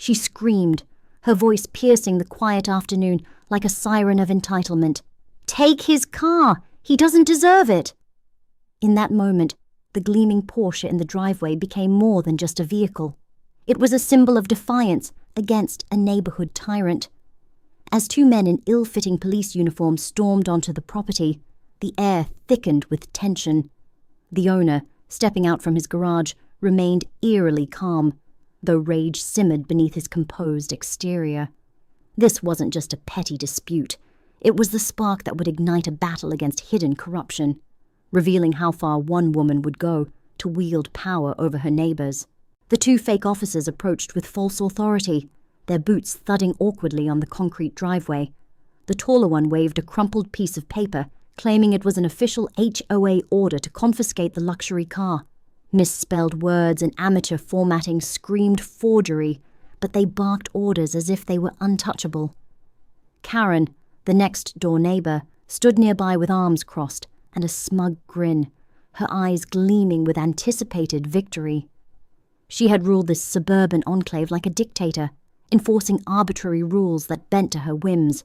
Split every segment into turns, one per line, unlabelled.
She screamed, her voice piercing the quiet afternoon like a siren of entitlement. "Take his car! He doesn't deserve it!" In that moment, the gleaming Porsche in the driveway became more than just a vehicle. It was a symbol of defiance against a neighborhood tyrant. As two men in ill-fitting police uniforms stormed onto the property, the air thickened with tension. The owner, stepping out from his garage, remained eerily calm, though rage simmered beneath his composed exterior. This wasn't just a petty dispute. It was the spark that would ignite a battle against hidden corruption, revealing how far one woman would go to wield power over her neighbors. The two fake officers approached with false authority, their boots thudding awkwardly on the concrete driveway. The taller one waved a crumpled piece of paper, claiming it was an official HOA order to confiscate the luxury car. Misspelled words and amateur formatting screamed forgery, but they barked orders as if they were untouchable. Karen, the next-door neighbor, stood nearby with arms crossed and a smug grin, her eyes gleaming with anticipated victory. She had ruled this suburban enclave like a dictator, enforcing arbitrary rules that bent to her whims.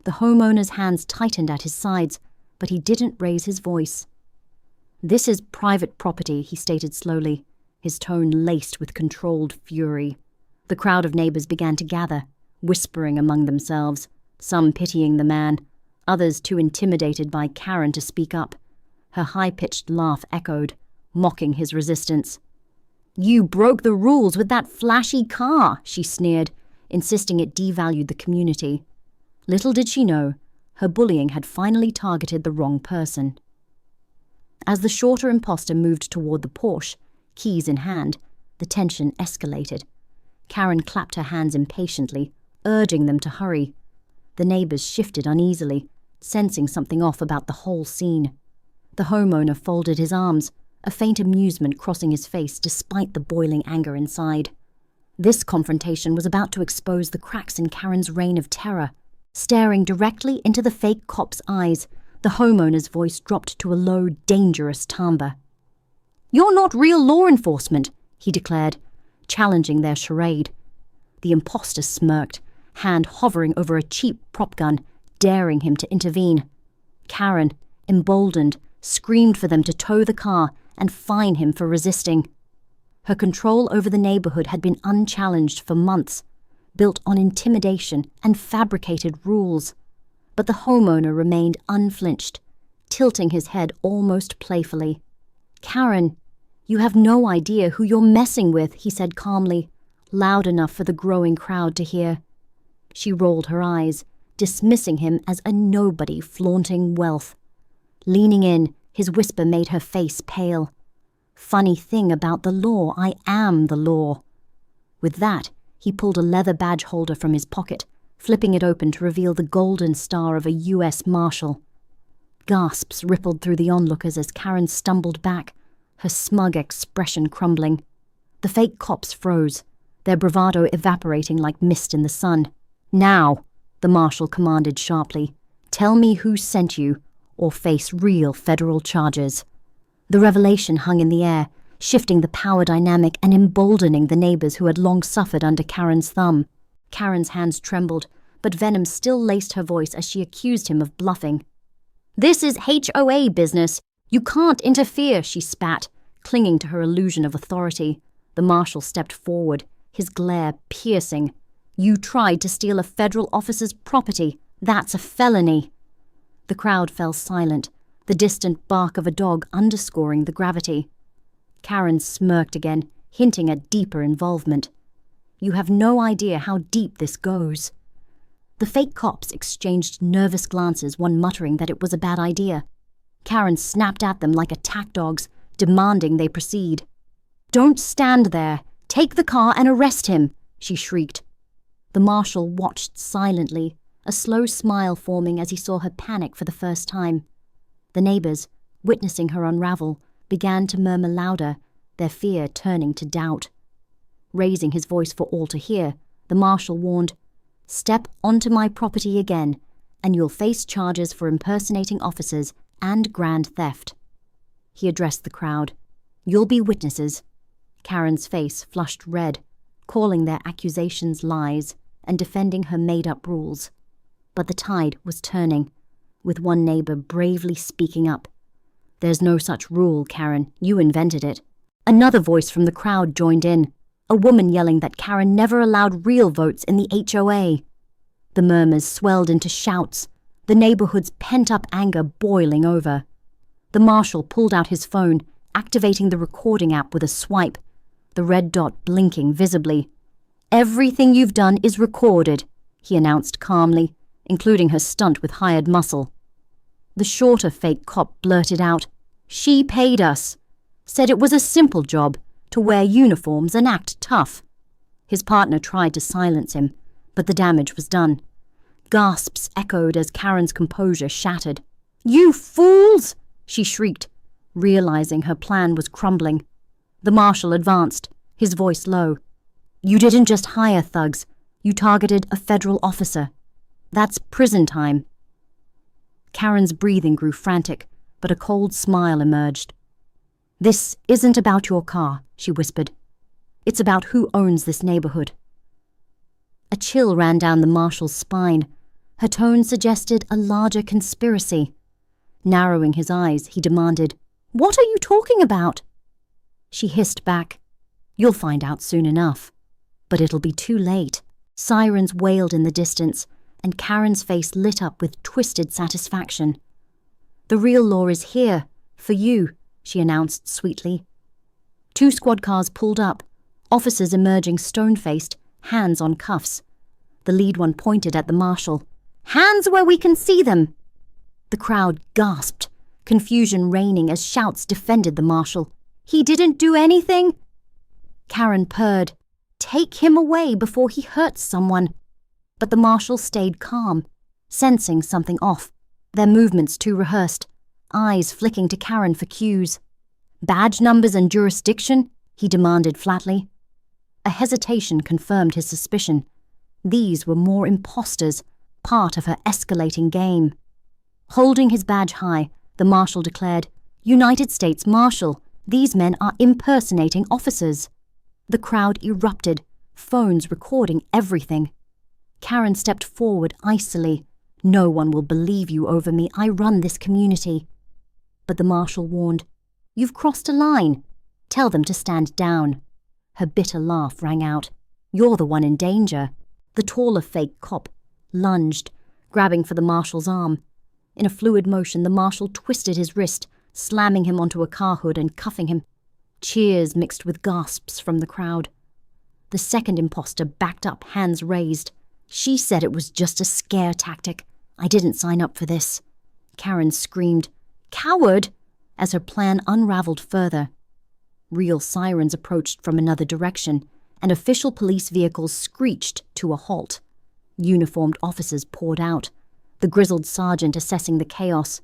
The homeowner's hands tightened at his sides, but he didn't raise his voice. "This is private property," he stated slowly, his tone laced with controlled fury. The crowd of neighbors began to gather, whispering among themselves, some pitying the man, others too intimidated by Karen to speak up. Her high-pitched laugh echoed, mocking his resistance. "You broke the rules with that flashy car," she sneered, insisting it devalued the community. Little did she know, her bullying had finally targeted the wrong person. As the shorter imposter moved toward the Porsche, keys in hand, the tension escalated. Karen clapped her hands impatiently, urging them to hurry. The neighbors shifted uneasily, sensing something off about the whole scene. The homeowner folded his arms, a faint amusement crossing his face despite the boiling anger inside. This confrontation was about to expose the cracks in Karen's reign of terror. Staring directly into the fake cop's eyes, the homeowner's voice dropped to a low, dangerous timbre. "You're not real law enforcement," he declared, challenging their charade. The imposter smirked, hand hovering over a cheap prop gun, daring him to intervene. Karen, emboldened, screamed for them to tow the car and fine him for resisting. Her control over the neighborhood had been unchallenged for months, built on intimidation and fabricated rules. But the homeowner remained unflinched, tilting his head almost playfully. "Karen, you have no idea who you're messing with," he said calmly, loud enough for the growing crowd to hear. She rolled her eyes, dismissing him as a nobody flaunting wealth. Leaning in, his whisper made her face pale. "Funny thing about the law, I am the law." With that, he pulled a leather badge holder from his pocket, flipping it open to reveal the golden star of a U.S. Marshal. Gasps rippled through the onlookers as Karen stumbled back, her smug expression crumbling. The fake cops froze, their bravado evaporating like mist in the sun. "Now," the Marshal commanded sharply, "tell me who sent you, or face real federal charges." The revelation hung in the air, shifting the power dynamic and emboldening the neighbors who had long suffered under Karen's thumb. Karen's hands trembled, but venom still laced her voice as she accused him of bluffing. "This is HOA business. You can't interfere," she spat, clinging to her illusion of authority. The Marshal stepped forward, his glare piercing. "You tried to steal a federal officer's property. That's a felony." The crowd fell silent, the distant bark of a dog underscoring the gravity. Karen smirked again, hinting at deeper involvement. "You have no idea how deep this goes." The fake cops exchanged nervous glances, one muttering that it was a bad idea. Karen snapped at them like attack dogs, demanding they proceed. "Don't stand there! Take the car and arrest him!" she shrieked. The Marshal watched silently, a slow smile forming as he saw her panic for the first time. The neighbors, witnessing her unravel, began to murmur louder, their fear turning to doubt. Raising his voice for all to hear, the Marshal warned, "Step onto my property again, and you'll face charges for impersonating officers and grand theft." He addressed the crowd. "You'll be witnesses." Karen's face flushed red. calling their accusations lies and defending her made-up rules. But the tide was turning, with one neighbor bravely speaking up. "There's no such rule, Karen. You invented it." Another voice from the crowd joined in, a woman yelling that Karen never allowed real votes in the HOA. The murmurs swelled into shouts, the neighborhood's pent-up anger boiling over. The marshal pulled out his phone, activating the recording app with a swipe, the red dot blinking visibly. "Everything you've done is recorded," he announced calmly, including her stunt with hired muscle. The shorter fake cop blurted out, "She paid us. Said it was a simple job, to wear uniforms and act tough." His partner tried to silence him, but the damage was done. Gasps echoed as Karen's composure shattered. "You fools!" she shrieked, realizing her plan was crumbling. The marshal advanced, his voice low. "You didn't just hire thugs. You targeted a federal officer. That's prison time." Karen's breathing grew frantic, but a cold smile emerged. "This isn't about your car," she whispered. "It's about who owns this neighborhood." A chill ran down the marshal's spine. Her tone suggested a larger conspiracy. Narrowing his eyes, he demanded, "What are you talking about?" She hissed back, "You'll find out soon enough. But it'll be too late." Sirens wailed in the distance, and Karen's face lit up with twisted satisfaction. "The real law is here, for you," she announced sweetly. 2 squad cars pulled up, officers emerging stone-faced, hands on cuffs. The lead one pointed at the marshal. "Hands where we can see them!" The crowd gasped, confusion reigning as shouts defended the marshal. "He didn't do anything!" Karen purred. "Take him away before he hurts someone." But the marshal stayed calm, sensing something off, their movements too rehearsed, eyes flicking to Karen for cues. "Badge numbers and jurisdiction?" he demanded flatly. A hesitation confirmed his suspicion. These were more impostors, part of her escalating game. Holding his badge high, the marshal declared, "United States Marshal, these men are impersonating officers." The crowd erupted, phones recording everything. Karen stepped forward icily. "No one will believe you over me. I run this community." But the marshal warned, "You've crossed a line. Tell them to stand down." Her bitter laugh rang out. "You're the one in danger." The taller fake cop lunged, grabbing for the marshal's arm. In a fluid motion, the marshal twisted his wrist, slamming him onto a car hood and cuffing him. Cheers mixed with gasps from the crowd. The second imposter backed up, hands raised. "She said it was just a scare tactic. I didn't sign up for this." Karen screamed, "Coward!" as her plan unraveled further. Real sirens approached from another direction, and official police vehicles screeched to a halt. Uniformed officers poured out, the grizzled sergeant assessing the chaos,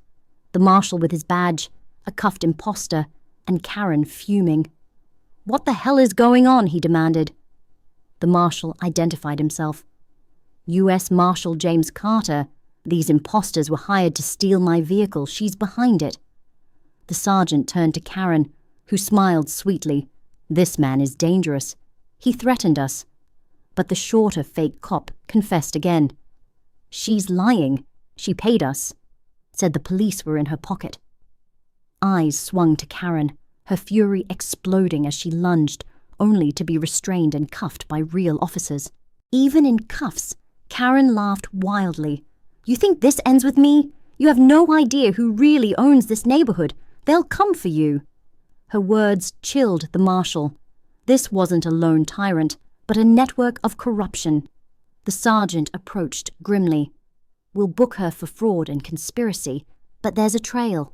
the marshal with his badge, a cuffed imposter, and Karen fuming. "What the hell is going on?" he demanded. The marshal identified himself. "U.S. Marshal James Carter. These imposters were hired to steal my vehicle. She's behind it." The sergeant turned to Karen, who smiled sweetly. "This man is dangerous. He threatened us." But the shorter fake cop confessed again. "She's lying. She paid us. Said the police were in her pocket." Eyes swung to Karen, her fury exploding as she lunged, only to be restrained and cuffed by real officers. Even in cuffs, Karen laughed wildly. "You think this ends with me? You have no idea who really owns this neighborhood. They'll come for you." Her words chilled the marshal. This wasn't a lone tyrant, but a network of corruption. The sergeant approached grimly. "We'll book her for fraud and conspiracy, but there's a trail.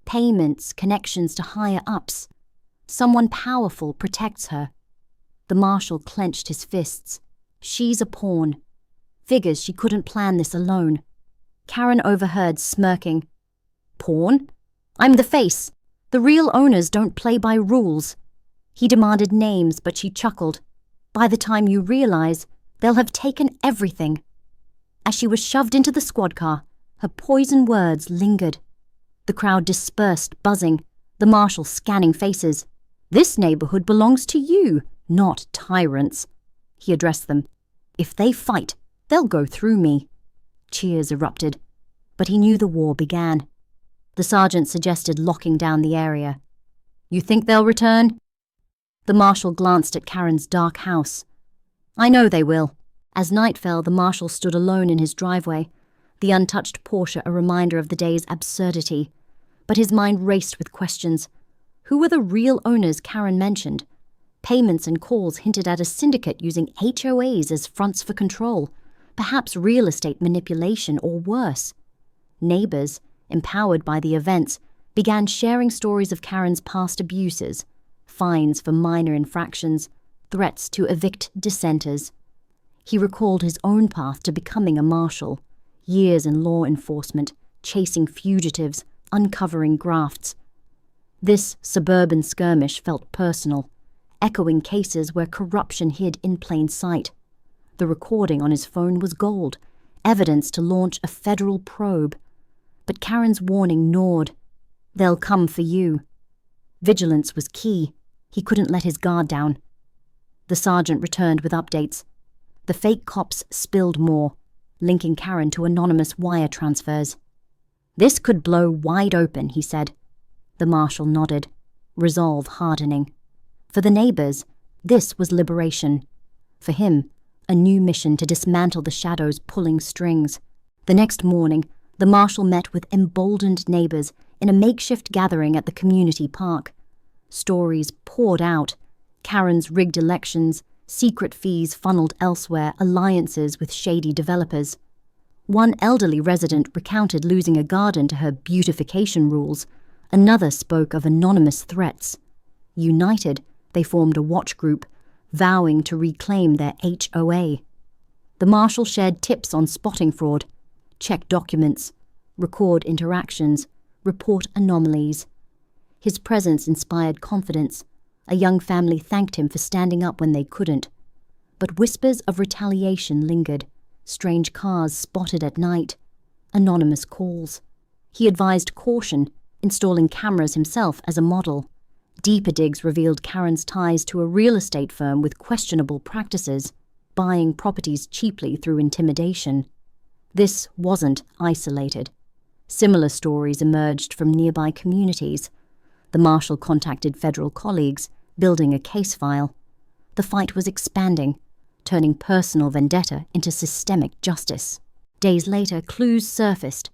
Payments, connections to higher-ups. Someone powerful protects her." The marshal clenched his fists. "She's a pawn. Figures she couldn't plan this alone." Karen overheard, smirking. "Pawn? I'm the face. The real owners don't play by rules." He demanded names, but she chuckled. "By the time you realize, they'll have taken everything." As she was shoved into the squad car, her poison words lingered. The crowd dispersed, buzzing, the marshal scanning faces. "This neighborhood belongs to you, not tyrants." he addressed them. "If they fight, they'll go through me." Cheers erupted, but he knew the war began. The sergeant suggested locking down the area. "You think they'll return?" The marshal glanced at Karen's dark house. "I know they will." As night fell, the marshal stood alone in his driveway, the untouched Porsche a reminder of the day's absurdity. But his mind raced with questions. Who were the real owners Karen mentioned? Payments and calls hinted at a syndicate using HOAs as fronts for control, perhaps real estate manipulation or worse. Neighbors, empowered by the events, began sharing stories of Karen's past abuses, fines for minor infractions, threats to evict dissenters. He recalled his own path to becoming a marshal, years in law enforcement, chasing fugitives, uncovering grafts. This suburban skirmish felt personal, echoing cases where corruption hid in plain sight. The recording on his phone was gold, evidence to launch a federal probe. But Karen's warning gnawed. "They'll come for you." Vigilance was key. He couldn't let his guard down. The sergeant returned with updates. The fake cops spilled more, linking Karen to anonymous wire transfers. "This could blow wide open," he said. The marshal nodded, resolve hardening. For the neighbors, this was liberation. For him, a new mission to dismantle the shadows pulling strings. The next morning, the marshal met with emboldened neighbors in a makeshift gathering at the community park. Stories poured out. Karen's rigged elections, secret fees funneled elsewhere, alliances with shady developers. One elderly resident recounted losing a garden to her beautification rules. Another spoke of anonymous threats. United, they formed a watch group, vowing to reclaim their HOA. The marshal shared tips on spotting fraud, check documents, record interactions, report anomalies. His presence inspired confidence. A young family thanked him for standing up when they couldn't. But whispers of retaliation lingered. Strange cars spotted at night. Anonymous calls. He advised caution, installing cameras himself as a model. Deeper digs revealed Karen's ties to a real estate firm with questionable practices, buying properties cheaply through intimidation. This wasn't isolated. Similar stories emerged from nearby communities. The marshal contacted federal colleagues, building a case file. The fight was expanding, turning personal vendetta into systemic justice. Days later, clues surfaced.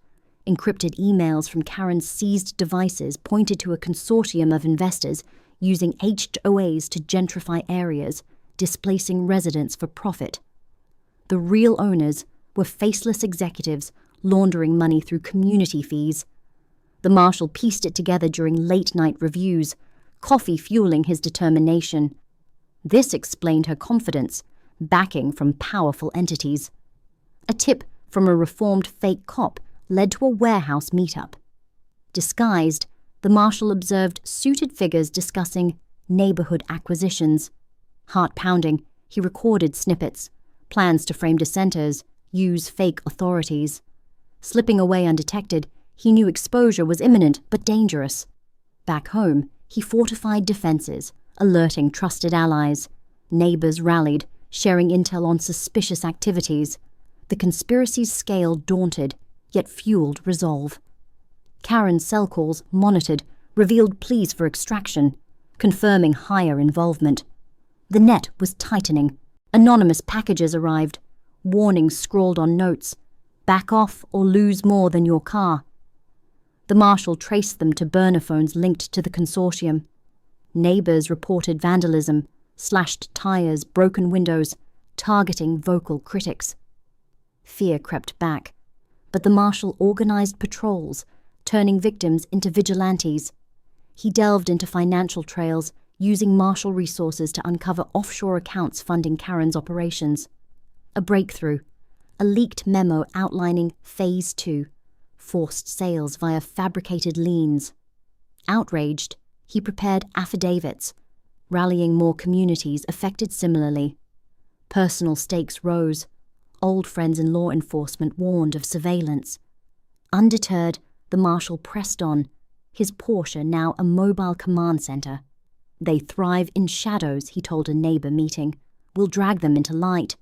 Encrypted emails from Karen's seized devices pointed to a consortium of investors using HOAs to gentrify areas, displacing residents for profit. The real owners were faceless executives laundering money through community fees. The marshal pieced it together during late-night reviews, coffee fueling his determination. This explained her confidence, backing from powerful entities. A tip from a reformed fake cop led to a warehouse meetup. Disguised, the marshal observed suited figures discussing neighborhood acquisitions. Heart-pounding, he recorded snippets, plans to frame dissenters, use fake authorities. Slipping away undetected, he knew exposure was imminent but dangerous. Back home, he fortified defenses, alerting trusted allies. Neighbors rallied, sharing intel on suspicious activities. The conspiracy's scale daunted, yet fueled resolve. Karen's cell calls, monitored, revealed pleas for extraction, confirming higher involvement. The net was tightening. Anonymous packages arrived, warnings scrawled on notes. Back off or lose more than your car. The marshal traced them to burner phones linked to the consortium. Neighbors reported vandalism, slashed tires, broken windows, targeting vocal critics. Fear crept back, but the marshal organized patrols, turning victims into vigilantes. He delved into financial trails, using marshal resources to uncover offshore accounts funding Karen's operations. A breakthrough, a leaked memo outlining Phase 2, forced sales via fabricated liens. Outraged, he prepared affidavits, rallying more communities affected similarly. Personal stakes rose. Old friends in law enforcement warned of surveillance. Undeterred, the marshal pressed on, his Porsche now a mobile command center. They thrive in shadows, he told a neighbor meeting, We'll drag them into light.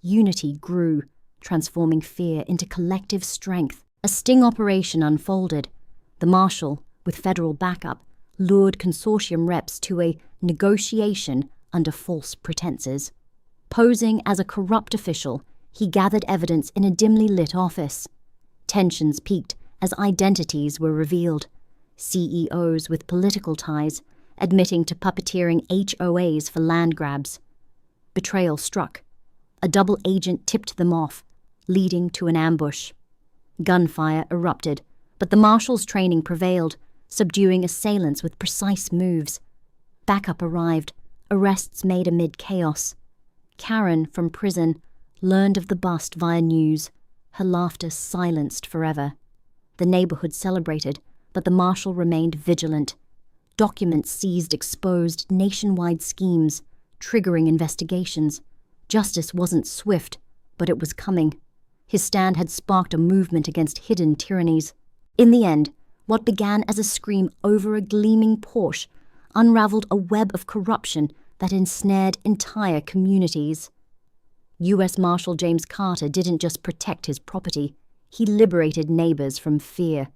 Unity grew, transforming fear into collective strength. A sting operation unfolded. The Marshal, with federal backup, lured consortium reps to a negotiation under false pretenses. Posing as a corrupt official, he gathered evidence in a dimly lit office. Tensions peaked as identities were revealed. CEOs with political ties admitting to puppeteering HOAs for land grabs. Betrayal struck. A double agent tipped them off, leading to an ambush. Gunfire erupted, but the Marshal's training prevailed, subduing assailants with precise moves. Backup arrived, arrests made amid chaos. Karen, from prison, learned of the bust via news, her laughter silenced forever. The neighborhood celebrated, but the Marshal remained vigilant. Documents seized exposed nationwide schemes, triggering investigations. Justice wasn't swift, but it was coming. His stand had sparked a movement against hidden tyrannies. In the end, what began as a scream over a gleaming Porsche unraveled a web of corruption that ensnared entire communities. U.S. Marshal James Carter didn't just protect his property, he liberated neighbors from fear,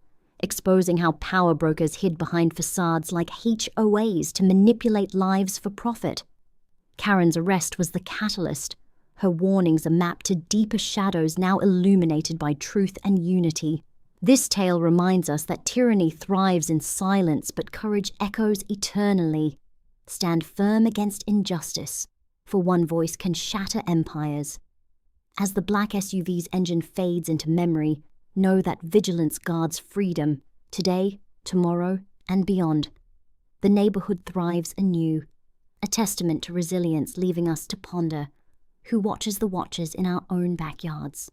exposing how power brokers hid behind facades like HOAs to manipulate lives for profit. Karen's arrest was the catalyst, her warnings a map to deeper shadows now illuminated by truth and unity. This tale reminds us that tyranny thrives in silence, but courage echoes eternally. Stand firm against injustice, for one voice can shatter empires. As the black SUV's engine fades into memory, know that vigilance guards freedom, today, tomorrow, and beyond. The neighborhood thrives anew, a testament to resilience, leaving us to ponder who watches the watchers in our own backyards.